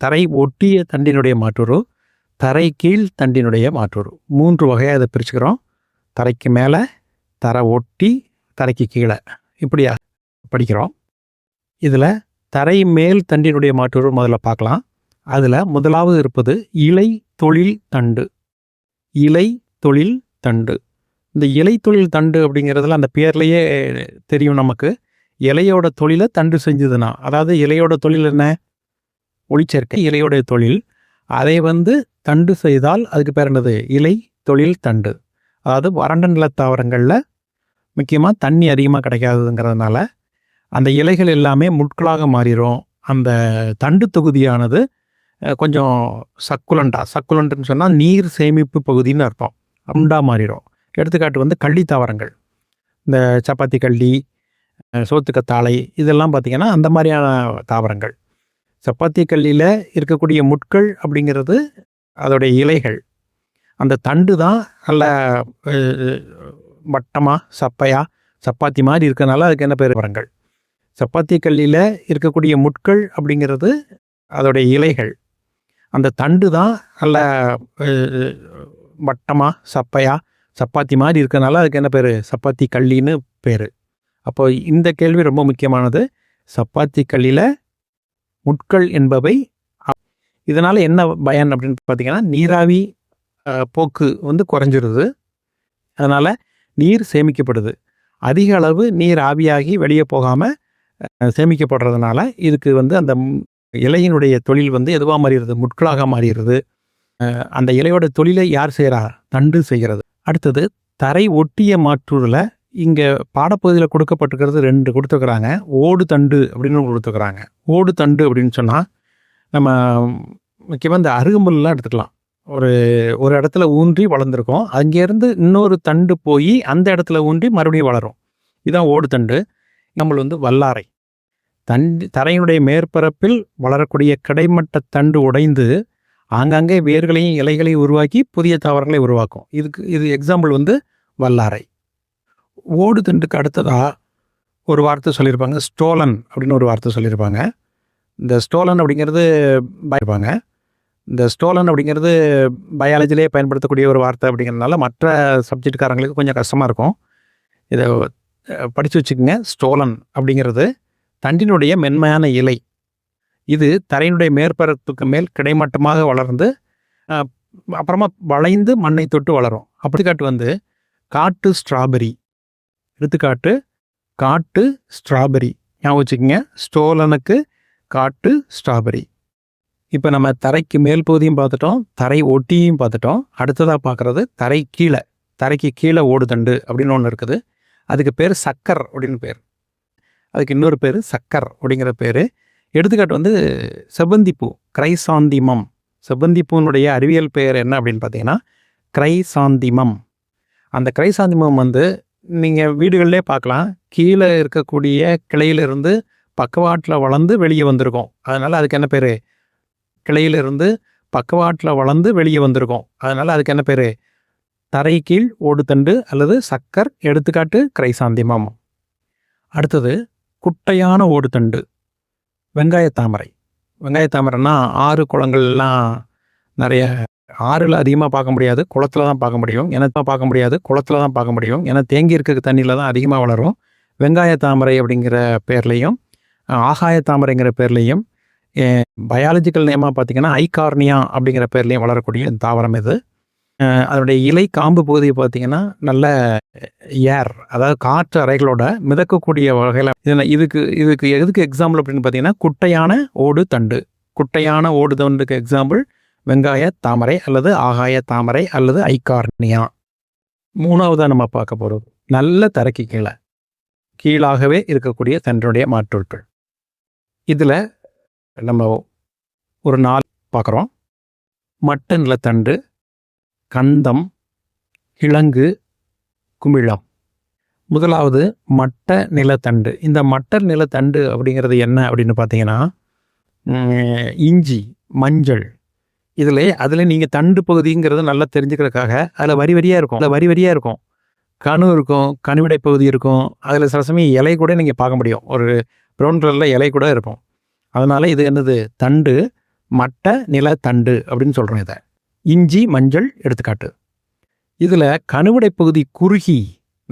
A: தரை ஒட்டிய தண்டினுடைய மாற்றுரு, தரை கீழ் தண்டினுடைய மாற்றுரு. 3 வகையாக இதை பிரிச்சுக்கிறோம். தரைக்கு மேலே, தரை ஒட்டி, தரைக்கு கீழே, இப்படியா படிக்கிறோம். இதில் தரை மேல் தண்டினுடைய மாற்றுரு முதல்ல பார்க்கலாம். அதில் முதலாவது இருப்பது இலை தொழில் தண்டு. இந்த இலை தொழில் தண்டு அப்படிங்கிறதுல அந்த பேர்லேயே தெரியும் நமக்கு. இலையோட தொழிலை தண்டு செஞ்சதுன்னா, அதாவது இலையோட தொழில் என்ன? ஒளிச்சேர்க்கை இலையோட தொழில். அதை தண்டு செய்தால் அதுக்கு பேர் என்னது? இலை தொழில் தண்டு. அதாவது வறண்ட நிலத்தாவரங்களில் முக்கியமாக தண்ணி அதிகமாக கிடைக்காதுங்கிறதுனால அந்த இலைகள் எல்லாமே முட்களாக மாறிடும். அந்த தண்டு தொகுதியானது கொஞ்சம் சக்குலண்ட்னு சொன்னால் நீர் சேமிப்பு பகுதின்னு அர்த்தம். அண்டா மாறிடும். எடுத்துக்காட்டு கள்ளி தாவரங்கள், இந்த சப்பாத்தி கள்ளி, சோத்துக்கத்தாழை, இதெல்லாம் பார்த்திங்கன்னா அந்த மாதிரியான தாவரங்கள். சப்பாத்தி கல்லியில் இருக்கக்கூடிய முட்கள் அப்படிங்கிறது அதோடைய இலைகள். அந்த தண்டு தான் நல்ல வட்டமாக சப்பாத்தி மாதிரி இருக்கிறதுனால அதுக்கு என்ன பேர்? தாவரங்கள். சப்பாத்தி கல்லியில் இருக்கக்கூடிய முட்கள் அப்படிங்கிறது அதோடைய இலைகள். அந்த தண்டு தான் நல்ல வட்டமாக சப்பாத்தி மாதிரி இருக்கனால அதுக்கு என்ன பேர்? சப்பாத்தி கள்ளின்னு பேர். அப்போ இந்த கேள்வி ரொம்ப முக்கியமானது. சப்பாத்தி கல்லில் முட்கள் என்பவை. இதனால் என்ன பயன் அப்படின்னு பார்த்தீங்கன்னா, நீராவி போக்கு வந்து குறைஞ்சிருது. அதனால் நீர் சேமிக்கப்படுது. அதிக அளவு நீர் ஆவியாகி வெளியே போகாமல் சேமிக்கப்படுறதுனால இதுக்கு வந்து அந்த இலையினுடைய தொழில் வந்து எதுவாக மாறிடுது? முட்களாக மாறிடுது. அந்த இலையோட தொழிலை யார் செய்கிறா? தண்டு செய்கிறது. அடுத்தது தரை ஒட்டிய மாற்றூரில் இங்கே பாடப்பகுதியில் கொடுக்கப்பட்டிருக்கிறது 2 கொடுத்துருக்குறாங்க. ஓடு தண்டு அப்படின்னு கொடுத்துருக்குறாங்க. ஓடு தண்டு அப்படின்னு சொன்னால் நம்ம முக்கியமாக இந்த அருகம்புல்லாம் எடுத்துக்கலாம். ஒரு இடத்துல ஊன்றி வளர்ந்துருக்கும். அங்கேருந்து இன்னொரு தண்டு போய் அந்த இடத்துல ஊன்றி மறுபடியும் வளரும். இதுதான் ஓடு தண்டு. நம்ம வந்து வல்லாரை தரையினுடைய மேற்பரப்பில் வளரக்கூடிய கிடைமட்ட தண்டு உடைந்து ஆங்காங்கே வேர்களையும் இலைகளையும் உருவாக்கி புதிய தாவரங்களை உருவாக்கும். இது எக்ஸாம்பிள் வந்து வல்லாரை. ஓடு தண்டுக்கு அடுத்ததாக ஒரு வார்த்தை சொல்லியிருப்பாங்க, ஸ்டோலன் அப்படின்னு ஒரு வார்த்தை சொல்லியிருப்பாங்க. இந்த ஸ்டோலன் அப்படிங்கிறது பயாலஜிலே பயன்படுத்தக்கூடிய ஒரு வார்த்தை அப்படிங்கிறதுனால மற்ற சப்ஜெக்ட்காரங்களுக்கு கொஞ்சம் கஷ்டமாக இருக்கும். இதை படித்து வச்சுக்கோங்க. ஸ்டோலன் அப்படிங்கிறது தண்டினுடைய மென்மையான இலை. இது தரையினுடைய மேற்பரப்புக்கு மேல் கிடைமட்டமாக வளர்ந்து அப்புறமா வளைந்து மண்ணை தொட்டு வளரும். எடுத்துக்காட்டு வந்து காட்டு ஸ்ட்ராபெரி. காட்டு ஸ்ட்ராபெரி ஞாபகம் வச்சுக்கோங்க. ஸ்டோலனுக்கு காட்டு ஸ்ட்ராபெரி. இப்போ நம்ம தரைக்கு மேல் பகுதியும் பார்த்துட்டோம், தரை ஒட்டியும் பார்த்துட்டோம். அடுத்ததாக பார்க்குறது தரைக்கு கீழே ஓடு தண்டு அப்படின்னு ஒன்று இருக்குது. அதுக்கு பேர் சக்கர் அப்படின்னு பேர். அதுக்கு இன்னொரு பேர் சக்கர் அப்படிங்கிற பேர். எடுத்துக்காட்டு வந்து செவ்வந்திப்பூ, கிரைசாந்திமம். செவ்வந்திப்பூனுடைய அறிவியல் பெயர் என்ன அப்படின்னு பார்த்தீங்கன்னா கிரைசாந்திமம். அந்த கிரைசாந்திமம் வந்து நீங்கள் வீடுகளிலே பார்க்கலாம். கீழே இருக்கக்கூடிய கிளையிலிருந்து பக்கவாட்டில் வளர்ந்து வெளியே வந்திருக்கும். அதனால் அதுக்கு என்ன பேர்? கிளையிலிருந்து பக்கவாட்டில் வளர்ந்து வெளியே வந்திருக்கும். அதனால் அதுக்கு என்ன பேர்? தரை கீழ் ஓடுதண்டு அல்லது சக்கர். எடுத்துக்காட்டு கிரைசாந்திமம். அடுத்தது குட்டையான ஓடுதண்டு, வெங்காயத்தாமரைன்னா ஆறு குளங்கள்லாம் நிறைய ஆறில் அதிகமாக பார்க்க முடியாது, குளத்தில் தான் பார்க்க முடியும். குளத்தில் தான் பார்க்க முடியும். ஏன்னா தேங்கி இருக்க தண்ணியில் தான் அதிகமாக வளரும். வெங்காயத்தாமரை அப்படிங்கிற பேர்லேயும் ஆகாயத்தாமரைங்கிற பேர்லேயும் பயாலஜிக்கல் நேமாக பார்த்திங்கன்னா ஐகார்னியா அப்படிங்கிற பேர்லேயும் வளரக்கூடிய தாவரம் இது. அதனுடைய இலை காம்பு பகுதியை பார்த்திங்கன்னா நல்ல ஏர், அதாவது காற்று அறைகளோட மிதக்கக்கூடிய வகையில். இதுக்கு எதுக்கு எக்ஸாம்பிள் அப்படின்னு பார்த்தீங்கன்னா குட்டையான ஓடு தண்டுக்கு எக்ஸாம்பிள் வெங்காய தாமரை அல்லது ஆகாய தாமரை அல்லது ஐகார்னியா. மூணாவதாக நம்ம பார்க்க போகிறது நல்ல தரைக்கு கீழாகவே இருக்கக்கூடிய தண்டினுடைய மாற்றொருட்கள். இதில் நம்ம ஒரு 4 பார்க்குறோம். மட்ட நிலத்தண்டு, கந்தம், கிழங்கு, குமிழம். முதலாவது மட்ட நிலத்தண்டு. இந்த மட்ட நிலத்தண்டு அப்படிங்கிறது என்ன அப்படின்னு பார்த்தீங்கன்னா இஞ்சி, மஞ்சள். அதில் நீங்கள் தண்டு பகுதிங்கிறது நல்லா தெரிஞ்சுக்கிறதுக்காக அதில் வரி வரியாக இருக்கும். கணு இருக்கும், கணுவிடை பகுதி இருக்கும். அதில் சில சமயம் இலை கூட நீங்கள் பார்க்க முடியும். ஒரு ப்ரௌன் கலரில் இலை கூட இருக்கும். அதனால் இது என்னது? தண்டு, மட்ட நிலத்தண்டு அப்படின்னு சொல்கிறோம். இதை இஞ்சி, மஞ்சள் எடுத்துக்காட்டு. இதில் கணுவிடை பகுதி குறுகி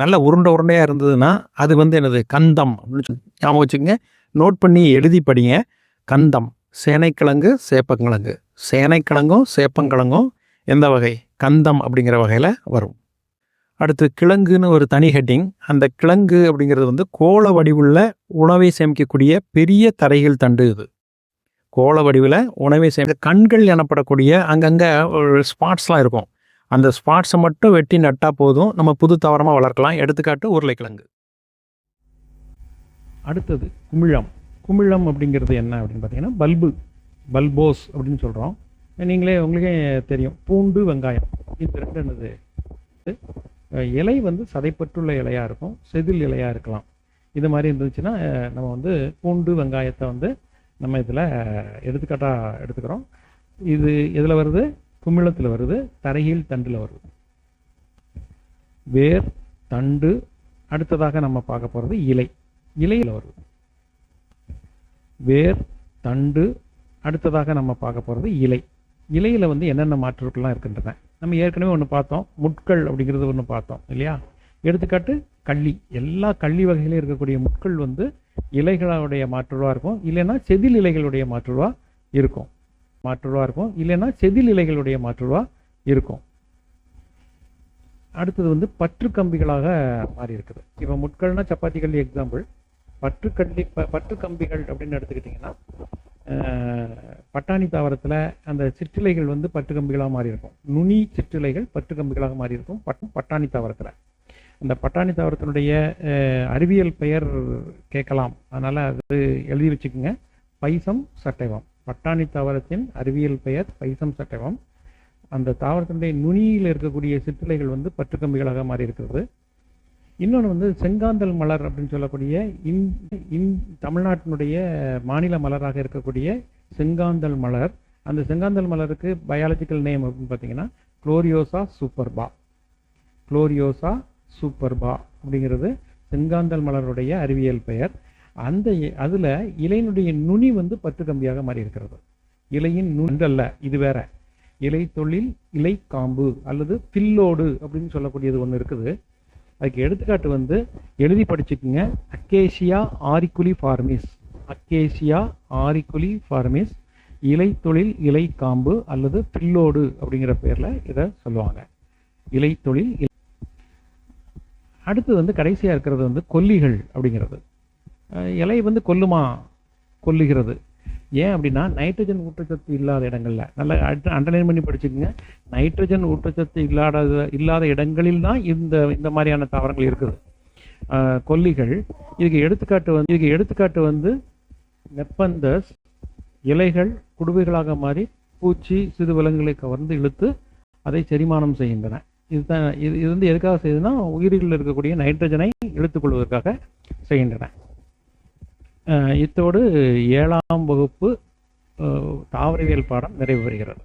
A: நல்ல உருண்டையாக இருந்ததுன்னா அது வந்து என்னது? கந்தம் அப்படின்னு ஞாபகம் வச்சுக்கோங்க. நோட் பண்ணி எழுதி படிங்க. கந்தம். சேனைக்கிழங்கு, சேப்பங்கிழங்கு. சேனைக்கிழங்கும் சேப்பங்கிழங்கும் எந்த வகை? கந்தம் அப்படிங்கிற வகையில் வரும். அடுத்து கிழங்குன்னு ஒரு தனி ஹெட்டிங். அந்த கிழங்கு அப்படிங்கிறது வந்து கோள வடிவுள்ள உணவை சேமிக்கக்கூடிய பெரிய தரைகள் தண்டு. இது கோள வடிவில் உணவை கண்கள் எனப்படக்கூடிய அங்கங்கே ஒரு ஸ்பாட்ஸ்லாம் இருக்கும். அந்த ஸ்பாட்ஸை மட்டும் வெட்டி நட்டால் போதும், நம்ம புது தாவரமாக வளர்க்கலாம். எடுத்துக்காட்டு உருளைக்கிழங்கு. அடுத்தது குமிழம் அப்படிங்கிறது என்ன அப்படின்னு பார்த்தீங்கன்னா பல்போஸ் அப்படின்னு சொல்கிறோம். உங்களுக்கே தெரியும். பூண்டு, வெங்காயம், இது 2 என்னது? இலை வந்து சதைப்பற்றுள்ள இலையாக இருக்கும், செதில் இலையாக இருக்கலாம். இது மாதிரி இருந்துச்சுன்னா நம்ம வந்து பூண்டு, வெங்காயத்தை வந்து நம்ம இதில் எடுத்துக்காட்டாக எடுத்துக்கிறோம். இது எதில் வருது? குமிழத்தில் வருது, தரையில் தண்டில் வருது. வேர், தண்டு. அடுத்ததாக நம்ம பார்க்க போகிறது இலையில் வருது. வேர், தண்டு. அடுத்ததாக நம்ம பார்க்க போகிறது இலையில் வந்து என்னென்ன மாற்றுக்கள்லாம் இருக்கின்றன. நம்ம ஏற்கனவே ஒன்று பார்த்தோம், முட்கள் அப்படிங்கிறது ஒன்று பார்த்தோம் இல்லையா. எடுத்துக்காட்டு கள்ளி. எல்லா கள்ளி வகையிலும் இருக்கக்கூடிய முட்கள் வந்து இலைகளுடைய மாற்றுருவாக இருக்கும், இல்லைன்னா செதில் இலைகளுடைய மாற்றுருவாக இருக்கும். இல்லைன்னா செதில் இலைகளுடைய மாற்றுருவாக இருக்கும். அடுத்தது வந்து பற்று கம்பிகளாக மாறி இருக்குது. இப்போ முட்கள்னா சப்பாத்தி கல்லி எக்ஸாம்பிள். பற்று கம்பிகள் அப்படின்னு எடுத்துக்கிட்டிங்கன்னா பட்டாணி தாவரத்தில் அந்த சிற்றிலைகள் வந்து பற்று கம்பிகளாக மாறி இருக்கும். நுனி சிற்றிலைகள் பற்று கம்பிகளாக மாறி இருக்கும் பட்டாணி தாவரத்தில். அந்த பட்டாணி தாவரத்தினுடைய அறிவியல் பெயர் கேட்கலாம், அதனால் அது எழுதி வச்சுக்கோங்க. Pisum sativum. பட்டாணி தாவரத்தின் அறிவியல் பெயர் பைசம் சட்டைவம். அந்த தாவரத்தினுடைய நுனியில் இருக்கக்கூடிய சிற்றிலைகள் வந்து பற்று கம்பிகளாக மாறி இருக்கிறது. இன்னொன்று வந்து செங்காந்தல் மலர் அப்படின்னு சொல்லக்கூடிய தமிழ்நாட்டினுடைய மாநில மலராக இருக்கக்கூடிய செங்காந்தல் மலர். அந்த செங்காந்தல் மலருக்கு பயாலஜிக்கல் நேம் அப்படின்னு பார்த்தீங்கன்னா குளோரியோசா சூப்பர்பா அப்படிங்கிறது செங்காந்தல் மலருடைய அறிவியல் பெயர். அதில் இலையினுடைய நுனி வந்து பற்று கம்பியாக மாறி இருக்கிறது. இலையின் நுண்டல்ல, இது வேற. இலை தொழில் இலை காம்பு அல்லது பில்லோடு அப்படின்னு சொல்லக்கூடியது ஒன்று இருக்குது. அதுக்கு எடுத்துக்காட்டு வந்து எழுதி படிச்சுக்குங்க. அக்கேசியா ஆரிக்குலி ஃபார்மிஸ் இலை தொழில் இலை காம்பு அல்லது பில்லோடு அப்படிங்கிற பேரில் இதை சொல்லுவாங்க. இலை தொழில். அடுத்து வந்து கடைசியாக இருக்கிறது வந்து கொல்லிகள் அப்படிங்கிறது. இலை வந்து கொல்லுகிறது. ஏன் அப்படின்னா நைட்ரஜன் ஊட்டச்சத்து இல்லாத இடங்கள்ல, நல்லா அண்டர்லைன் பண்ணி படிச்சுக்கோங்க. நைட்ரஜன் ஊட்டச்சத்து இல்லாத இடங்களில் தான் இந்த மாதிரியான தாவரங்கள் இருக்குது கொல்லிகள். இதுக்கு எடுத்துக்காட்டு வந்து நெப்பந்தஸ். இலைகள் குடுவைகளாக மாறி பூச்சி சிறு விலங்குகளை கவர்ந்து இழுத்து அதை செரிமானம் செய்கின்றன. இது வந்து எதுக்காக செய்யுதுன்னா உயிரிகளில் இருக்கக்கூடிய நைட்ரஜனை இழுத்துக்கொள்வதற்காக செய்கின்றன. இத்தோடு 7ஆம் வகுப்பு தாவரவியல் பாடம் நிறைவு பெறுகிறது.